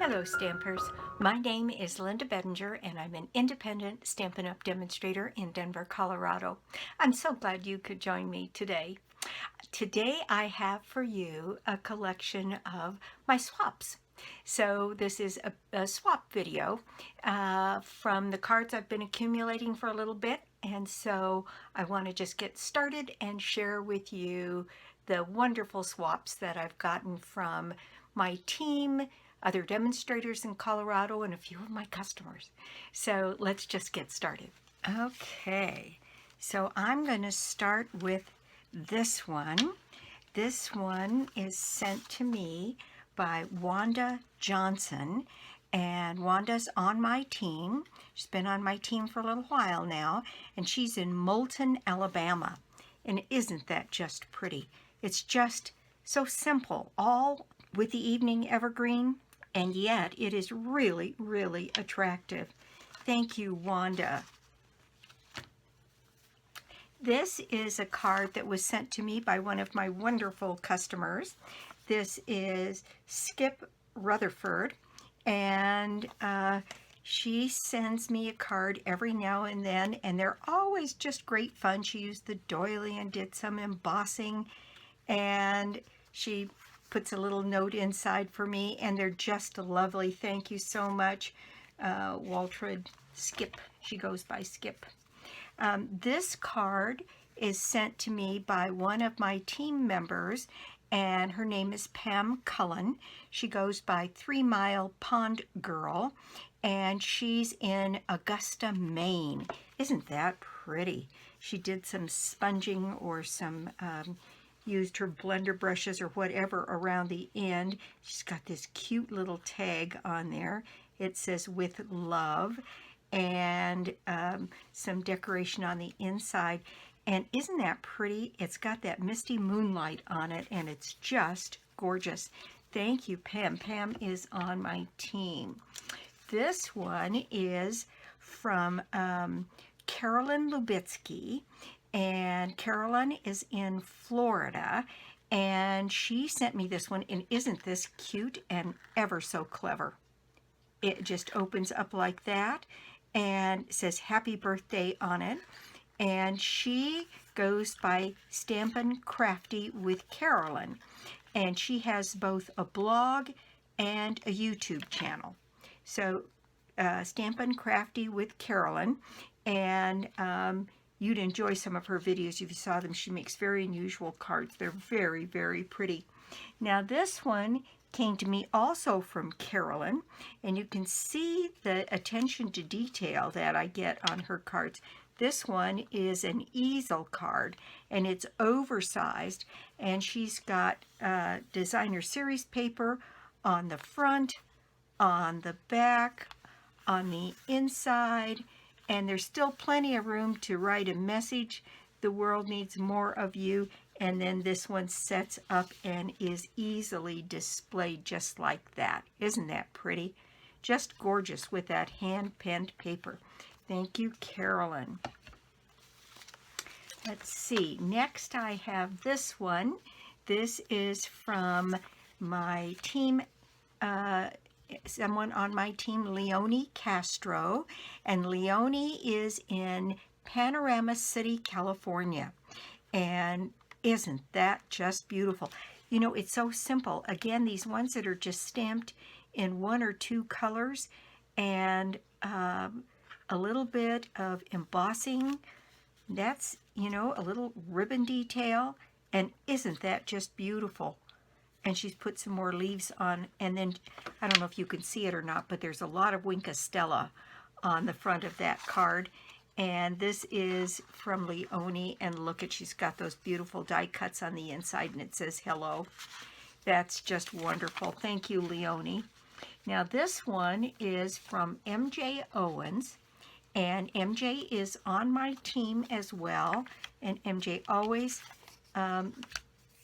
Hello Stampers, my name is Linda Bedinger and I'm an independent Stampin' Up! Demonstrator in Denver, Colorado. I'm so glad you could join me today. Today I have for you a collection of my swaps. So this is a swap video from the cards I've been accumulating for a little bit, and so I want to just get started and share with you the wonderful swaps that I've gotten from my team, other demonstrators in Colorado, and a few of my customers. So let's just get started. Okay, so I'm going to start with this one. This one is sent to me by Wanda Johnson, and Wanda's on my team. She's been on my team for a little while now, and she's in Moulton, Alabama. And isn't that just pretty? It's just so simple, all with the evening evergreen, and yet it is really, really attractive. Thank you, Wanda. This is a card that was sent to me by one of my wonderful customers. This is Skip Rutherford, and she sends me a card every now and then, and they're always just great fun. She used the doily and did some embossing, and she puts a little note inside for me, and they're just lovely. Thank you so much, Waltrid Skip. She goes by Skip. This card is sent to me by one of my team members, and her name is Pam Cullen. She goes by 3 Mile Pond Girl, and she's in Augusta, Maine. Isn't that pretty? She did some sponging or some used her blender brushes or whatever around the end. She's got this cute little tag on there. It says "with love," and some decoration on the inside. And isn't that pretty? It's got that misty moonlight on it, and it's just gorgeous. Thank you, Pam. Pam is on my team. This one is from Carolyn Lubitski, and Carolyn is in Florida, and she sent me this one, and isn't this cute and ever so clever? It just opens up like that and says happy birthday on it, and she goes by Stampin Crafty with Carolyn, and she has both a blog and a YouTube channel. So Stampin Crafty with Carolyn, and you'd enjoy some of her videos if you saw them. She makes very unusual cards. They're very, very pretty. Now this one came to me also from Carolyn, and you can see the attention to detail that I get on her cards. This one is an easel card, and it's oversized, and she's got designer series paper on the front, on the back, on the inside, and there's still plenty of room to write a message. The world needs more of you. And then this one sets up and is easily displayed just like that. Isn't that pretty? Just gorgeous with that hand-penned paper. Thank you, Carolyn. Let's see. Next I have this one. This is from my team, someone on my team, Leonie Castro, and Leonie is in Panorama City, California, and isn't that just beautiful? You know, it's so simple. Again, these ones that are just stamped in 1 or 2 colors, and a little bit of embossing. That's, you know, a little ribbon detail, and isn't that just beautiful? And she's put some more leaves on, and then, I don't know if you can see it or not, but there's a lot of Winkastella on the front of that card. And this is from Leonie, and look at, she's got those beautiful die cuts on the inside, and it says hello. That's just wonderful. Thank you, Leonie. Now this one is from MJ Owens, and MJ is on my team as well, and MJ always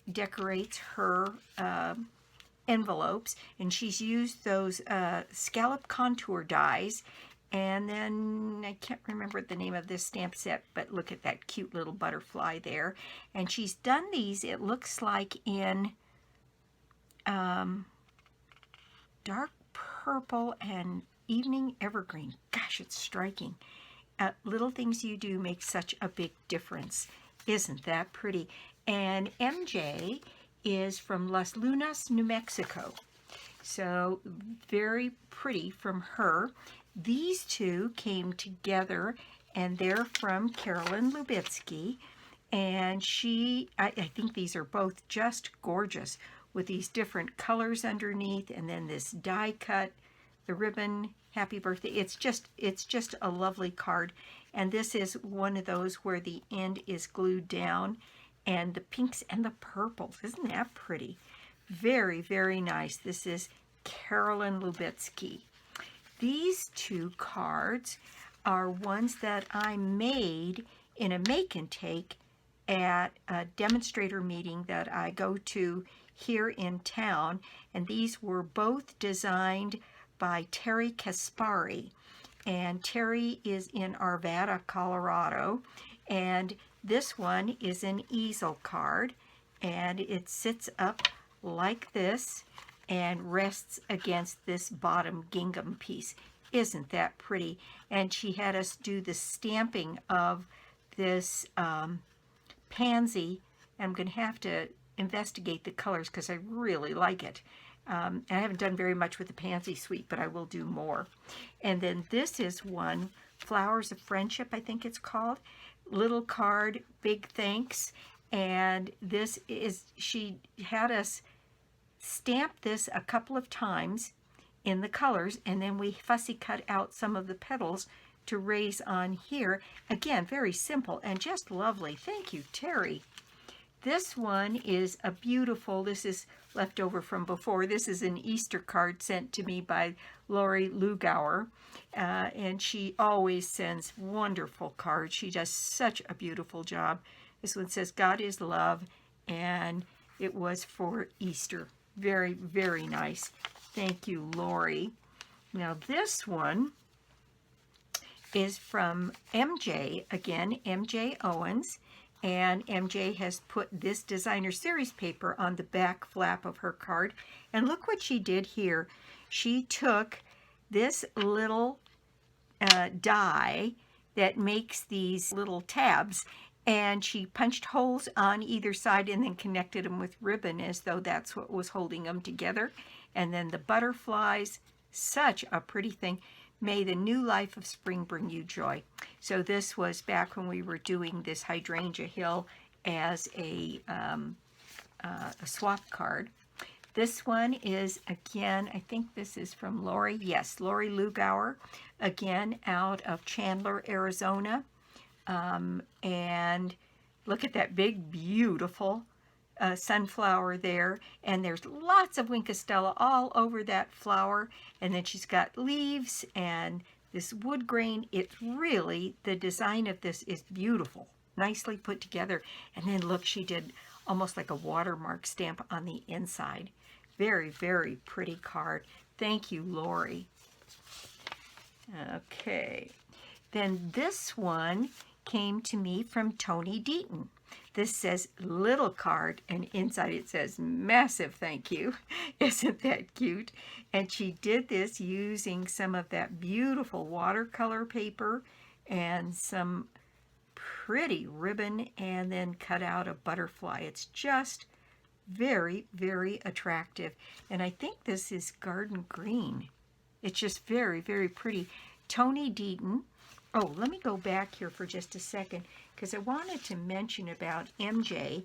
decorates her envelopes, and she's used those scallop contour dies. And then I can't remember the name of this stamp set, but look at that cute little butterfly there. And she's done these, it looks like, in dark purple and evening evergreen. Gosh, it's striking. Little things you do make such a big difference. Isn't that pretty? And MJ is from Las Lunas, New Mexico. So very pretty from her. These two came together, and they're from Carolyn Lubitski. And I think these are both just gorgeous with these different colors underneath, and then this die cut, the ribbon, happy birthday. It's just a lovely card. And this is one of those where the end is glued down, and the pinks and the purples. Isn't that pretty? Very, very nice. This is Carolyn Lubitski. These two cards are ones that I made in a make and take at a demonstrator meeting that I go to here in town, and these were both designed by Terry Kaspari, and Terry is in Arvada, Colorado, and this one is an easel card, and it sits up like this and rests against this bottom gingham piece. Isn't that pretty? And she had us do the stamping of this pansy. I'm going to have to investigate the colors because I really like it. I haven't done very much with the pansy suite, but I will do more. And then this is one, Flowers of Friendship, I think it's called. Little card, big thanks. And this is, she had us stamp this a couple of times in the colors, and then we fussy cut out some of the petals to raise on here. Again, very simple and just lovely. Thank you, Terry. This one is a beautiful, this is left over from before. This is an Easter card sent to me by Lori Lugauer, and she always sends wonderful cards. She does such a beautiful job. This one says, God is love, and it was for Easter. Very, very nice. Thank you, Lori. Now this one is from MJ, again, MJ Owens. And MJ has put this designer series paper on the back flap of her card. And look what she did here. She took this little die that makes these little tabs, and she punched holes on either side and then connected them with ribbon as though that's what was holding them together. And then the butterflies, such a pretty thing. May the new life of spring bring you joy. So this was back when we were doing this Hydrangea Hill as a swap card. This one is, again, I think this is from Lori. Yes, Lori Lugauer, again, out of Chandler, Arizona. And look at that big, beautiful sunflower there, and there's lots of Winkostella all over that flower, and then she's got leaves and this wood grain. It's really, the design of this is beautiful, nicely put together. And then look, she did almost like a watermark stamp on the inside. Very, very pretty card. Thank you, Lori. Okay, then this one came to me from Toni Deaton. This says little card, and inside it says massive thank you. Isn't that cute? And she did this using some of that beautiful watercolor paper and some pretty ribbon, and then cut out a butterfly. It's just very, very attractive. And I think this is garden green. It's just very, very pretty. Toni Deaton. Oh, let me go back here for just a second, because I wanted to mention about MJ.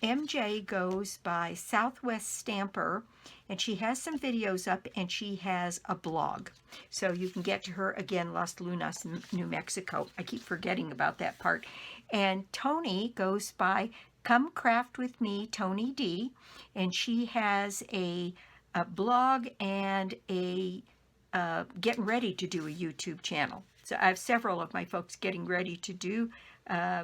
MJ goes by Southwest Stamper, and she has some videos up, and she has a blog. So you can get to her, again, Las Lunas, New Mexico. I keep forgetting about that part. And Toni goes by Come Craft With Me, Toni D, and she has a blog and a getting ready to do a YouTube channel. So I have several of my folks getting ready to do a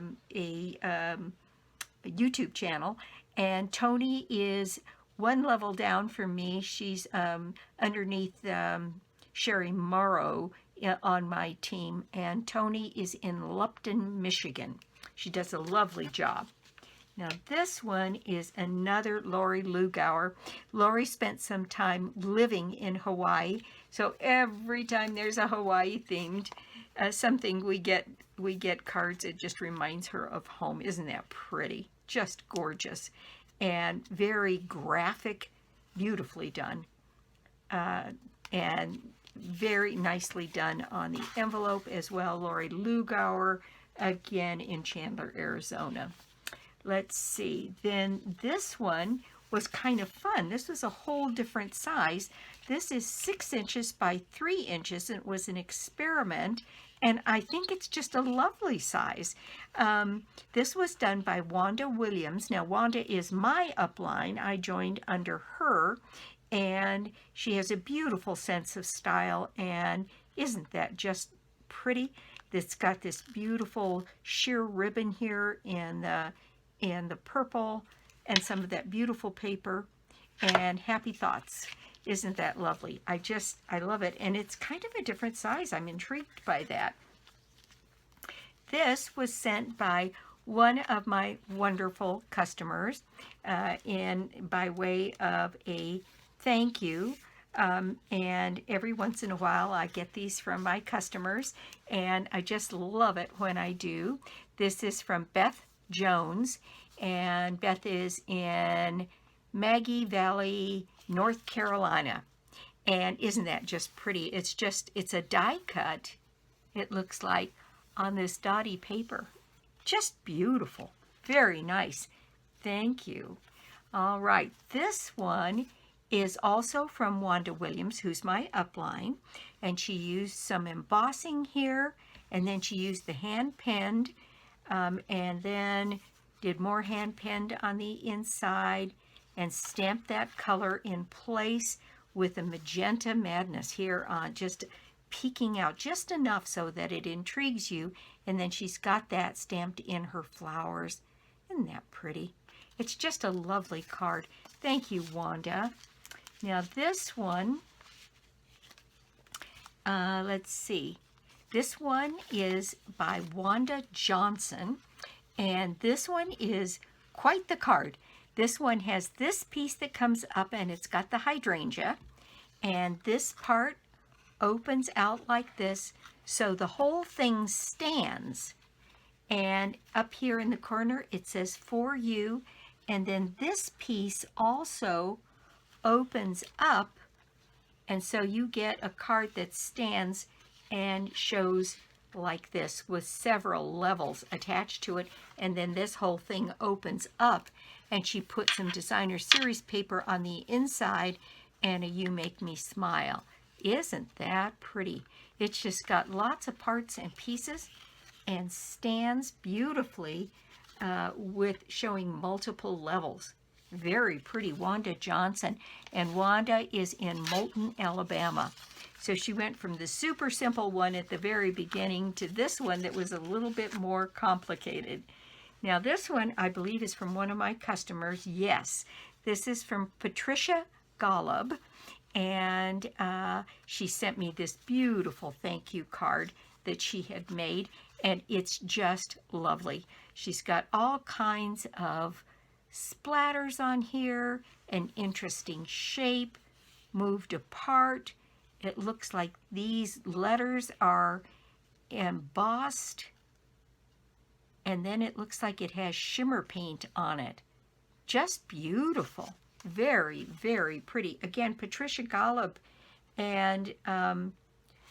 YouTube channel, and Toni is one level down from me. She's underneath Sherry Morrow on my team, and Toni is in Lupton, Michigan. She does a lovely job. Now this one is another Lori Lugauer. Lori spent some time living in Hawaii, so every time there's a Hawaii themed something we get cards, it just reminds her of home. Isn't that pretty? Just gorgeous and very graphic, beautifully done, and very nicely done on the envelope as well. Lori Lugauer, again in Chandler, Arizona. Let's see, then this one was kind of fun. This was a whole different size. This is 6 inches by 3 inches, and it was an experiment, and I think it's just a lovely size. This was done by Wanda Williams. Now, Wanda is my upline. I joined under her, and she has a beautiful sense of style, and isn't that just pretty? It's got this beautiful sheer ribbon here in the purple, and some of that beautiful paper, and happy thoughts. Isn't that lovely? I love it, and it's kind of a different size. I'm intrigued by that. This was sent by one of my wonderful customers by way of a thank you. And every once in a while I get these from my customers, and I just love it when I do. This is from Beth Jones, and Beth is in Maggie Valley, North Carolina. And isn't that just pretty? It's a die cut, it looks like, on this dotty paper. Just beautiful. Very nice. Thank you. All right, this one is also from Wanda Williams, who's my upline, and she used some embossing here, and then she used the hand penned, and then did more hand penned on the inside, and stamped that color in place with a magenta madness here on, just peeking out just enough so that it intrigues you, and then she's got that stamped in her flowers. Isn't that pretty? It's just a lovely card. Thank you, Wanda. Now this one, let's see. This one is by Wanda Johnson, and this one is quite the card. This one has this piece that comes up, and it's got the hydrangea, and this part opens out like this, so the whole thing stands. And up here in the corner it says "For You," and then this piece also opens up, and so you get a card that stands and shows like this with several levels attached to it, and then this whole thing opens up, and she put some designer series paper on the inside and a "You Make Me Smile." Isn't that pretty? It's just got lots of parts and pieces and stands beautifully with showing multiple levels. Very pretty. Wanda Johnson, and Wanda is in Moulton, Alabama. So she went from the super simple one at the very beginning to this one that was a little bit more complicated. Now this one I believe is from one of my customers. Yes, this is from Patricia Golub, and she sent me this beautiful thank you card that she had made, and it's just lovely. She's got all kinds of splatters on here, an interesting shape, moved apart. It looks like these letters are embossed, and then it looks like it has shimmer paint on it. Just beautiful. Very, very pretty. Again, Patricia Golub, and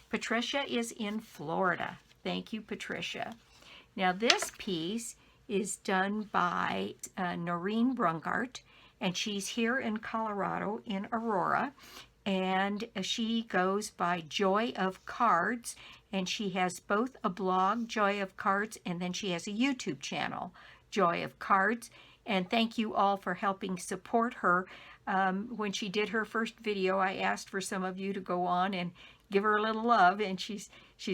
Patricia is in Florida. Thank you, Patricia. Now this piece is done by Noreen Brungardt, and she's here in Colorado in Aurora, and she goes by Joy of Cards, and she has both a blog, Joy of Cards, and then she has a YouTube channel, Joy of Cards. And thank you all for helping support her. When she did her first video, I asked for some of you to go on and give her a little love, and she's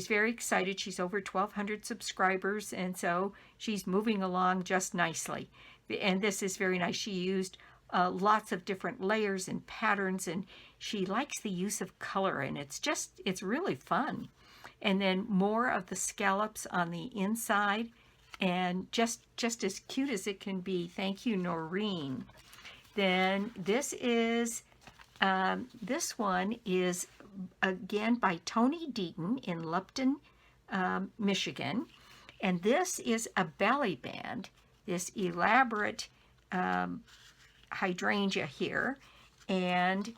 very excited. She's over 1,200 subscribers, and so she's moving along just nicely. And this is very nice. She used lots of different layers and patterns, and she likes the use of color, and it's really fun. And then more of the scallops on the inside. and just as cute as it can be. Thank you, Noreen. Then this one is again by Toni Deaton in Lupton, Michigan, and this is a belly band, this elaborate hydrangea here, and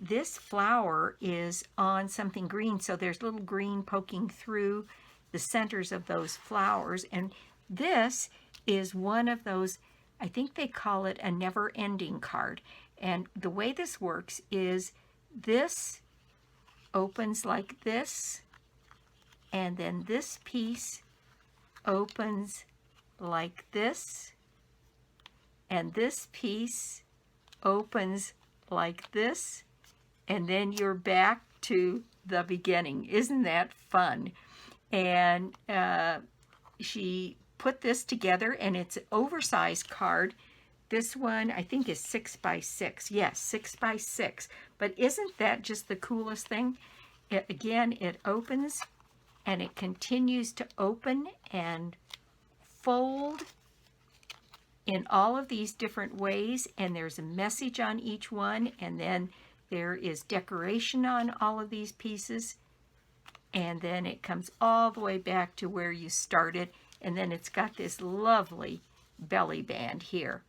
this flower is on something green, so there's little green poking through the centers of those flowers. And this is one of those, I think they call it a never-ending card. And the way this works is this opens like this, and then this piece opens like this, and this piece opens like this, and then you're back to the beginning. Isn't that fun? And she put this together, and it's an oversized card. This one I think is 6 by 6. Yes, 6 by 6. But isn't that just the coolest thing? Again, it opens and it continues to open and fold in all of these different ways, and there's a message on each one, and then there is decoration on all of these pieces, and then it comes all the way back to where you started, and then it's got this lovely belly band here,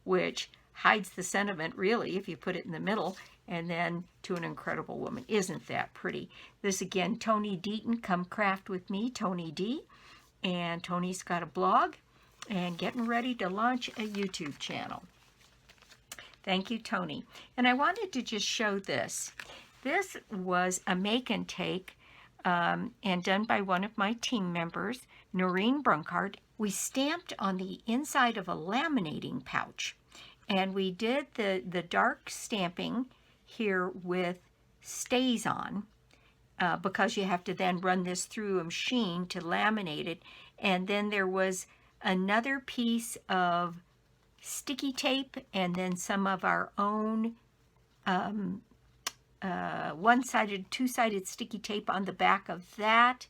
which hides the sentiment really if you put it in the middle, and then to an incredible woman. Isn't that pretty? This again, Toni Deaton, come craft with me, Toni D. And Toni's got a blog and getting ready to launch a YouTube channel. Thank you, Toni. And I wanted to just show this. This was a make and take and done by one of my team members, Noreen Brungardt. We stamped on the inside of a laminating pouch, and we did the dark stamping here with stays on, because you have to then run this through a machine to laminate it. And then there was another piece of sticky tape, and then some of our own one-sided, two-sided sticky tape on the back of that.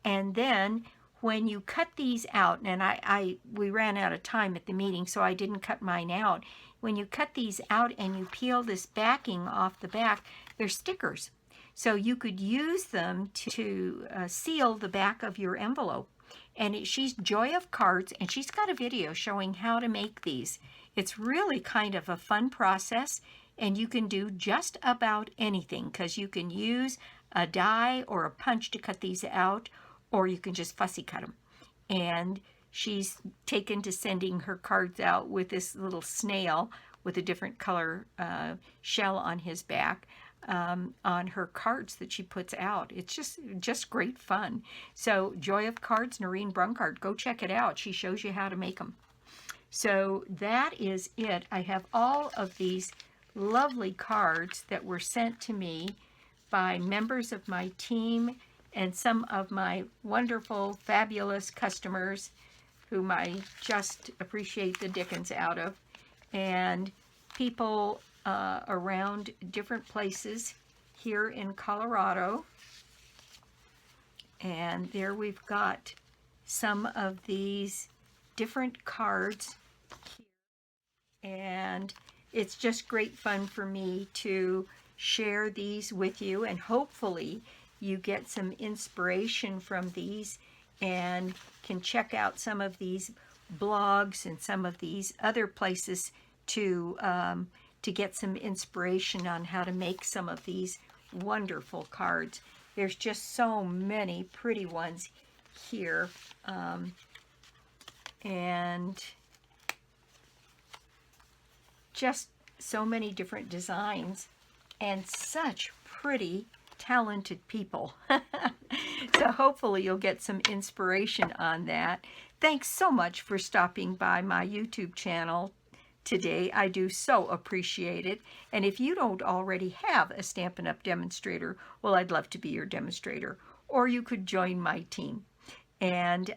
And then when you cut these out, and we ran out of time at the meeting, so I didn't cut mine out. When you cut these out and you peel this backing off the back, they're stickers. So you could use them to seal the back of your envelope. And she's Joy of Cards, and she's got a video showing how to make these. It's really kind of a fun process, and you can do just about anything, because you can use a die or a punch to cut these out, or you can just fussy cut them. And she's taken to sending her cards out with this little snail with a different color shell on his back, on her cards that she puts out. It's just great fun. So Joy of Cards, Noreen Brungardt, go check it out. She shows you how to make them. So that is it. I have all of these lovely cards that were sent to me by members of my team and some of my wonderful, fabulous customers whom I just appreciate the dickens out of, and people around different places here in Colorado. And there we've got some of these different cards here. And it's just great fun for me to share these with you, and hopefully you get some inspiration from these and can check out some of these blogs and some of these other places to get some inspiration on how to make some of these wonderful cards. There's just so many pretty ones here, and just so many different designs and such pretty talented people. So hopefully you'll get some inspiration on that. Thanks so much for stopping by my YouTube channel today. I do so appreciate it. And if you don't already have a Stampin' Up! Demonstrator, well, I'd love to be your demonstrator, or you could join my team. And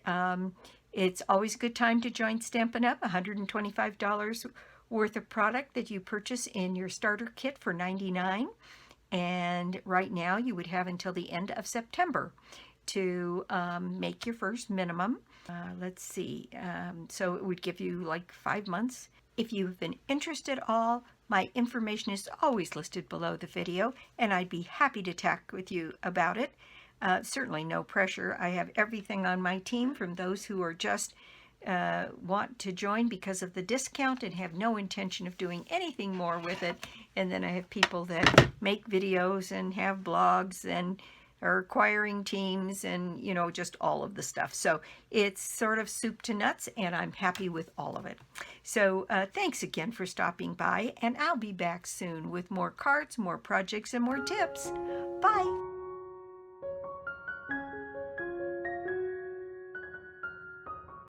it's always a good time to join Stampin' Up! $125 worth of product that you purchase in your starter kit for $99. And right now you would have until the end of September to make your first minimum. Let's see, so it would give you like 5 months. If you've been interested at all, my information is always listed below the video, and I'd be happy to talk with you about it. Certainly no pressure. I have everything on my team, from those who are just want to join because of the discount and have no intention of doing anything more with it. And then I have people that make videos and have blogs and are acquiring teams and, you know, just all of the stuff. So it's sort of soup to nuts, and I'm happy with all of it. So thanks again for stopping by, and I'll be back soon with more cards, more projects, and more tips. Bye.